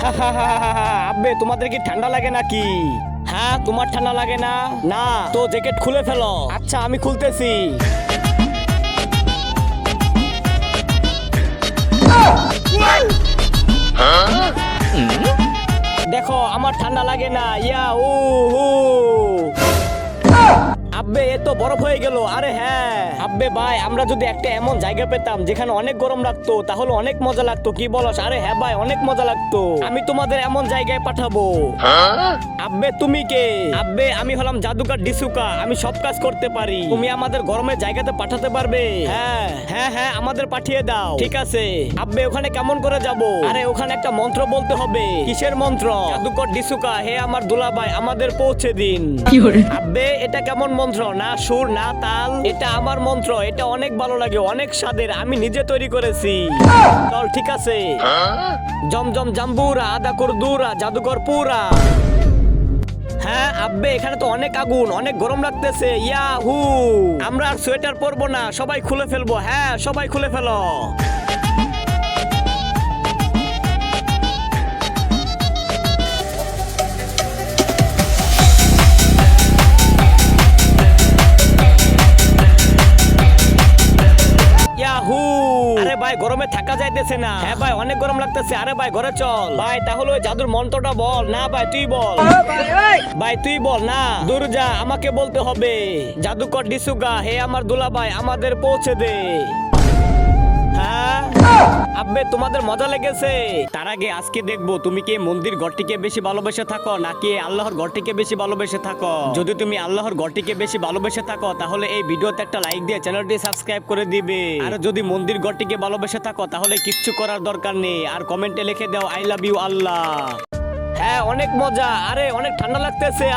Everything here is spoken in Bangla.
আব্বে তোমাদের কি ঠান্ডা লাগে নাকি? হ্যাঁ, তোমার ঠান্ডা লাগে না? না তো জ্যাকেট খুলে ফেলো। আচ্ছা আমি খুলতেছি। দেখো আমার ঠান্ডা লাগে না। ইয়া ও হু আব্বে এ তো বরফ হয়ে গেল। আরে হ্যাঁ আব্বে ভাই, আমরা যদি একটা এমন জায়গা পেতাম যেখানে অনেক গরম লাগতো তাহলে অনেক মজা লাগতো, কি বলস? আরে হ্যাঁ ভাই, অনেক মজা লাগতো। আমি তোমাদের এমন জায়গায় পাঠাবো। আব্বে তুমি কে? আব্বে আমি হলাম জাদুকর ডিসুকা, আমি সব কাজ করতে পারি। তুমি আমাদের গরমের জায়গাতে পাঠাতে পারবে? হ্যাঁ হ্যাঁ হ্যাঁ, আমাদের পাঠিয়ে দাও। ঠিক আছে আব্বে, ওখানে কেমন করে যাব? আরে ওখানে একটা মন্ত্র বলতে হবে। কিসের মন্ত্র? জাদুকর ডিসুকা হে আমার দুলাভাই, আমাদের পৌঁছে দিন। আব্বে এটা কেমন মন্ত্র? না সুর না তাল, এটা আমার মন্ত্র। এটা অনেক ভালো লাগে, অনেক স্বাদের, আমি নিজে তৈরি করেছি। চল ঠিক আছে। জমজম জাম্বুরা আদা করদুরা জাদুকর পুরা। হ্যাঁ আব্বে, এখানে তো অনেক আগুন, অনেক গরম লাগতেছে। ইয়াহু, আমরা আর সোয়েটার পরবো না, সবাই খুলে ফেলবো। হ্যাঁ সবাই খুলে ফেলো। ইয়াহু, আরে ভাই গরমে থাকা যাইতেছে না। হ্যাঁ ভাই অনেক গরম লাগতেছে। আরে ভাই ঘরে চল। ভাই তাহলে ওই জাদুর মন্ত্রটা বল। না ভাই তুই বল। ভাই তুই বল না, দূর যা, আমাকে বলতে হবে। জাদুকর ডিসুগা হে আমার দুলাভাই, আমাদের পৌঁছে দে। হ্যাঁ আব্বে তোমাদের মজা লেগেছে? তার আগে আজকে দেখবো তুমি কি মন্দির ঘরটিকে বেশি ভালোবেসে থাকো নাকি আল্লাহর ঘরটিকে বেশি ভালোবেসে থাকো। যদি তুমি আল্লাহর ঘরটিকে বেশি ভালোবেসে থাকো তাহলে এই ভিডিওতে একটা লাইক দিয়ে চ্যানেলটি সাবস্ক্রাইব করে দিবে। আর যদি মন্দির ঘরটিকে ভালোবেসে থাকো তাহলে কিচ্ছু করার দরকার নেই, আর কমেন্টে লিখে দাও আই লাভ ইউ আল্লাহ। হ্যাঁ অনেক মজা। আরে অনেক ঠান্ডা লাগতেছে।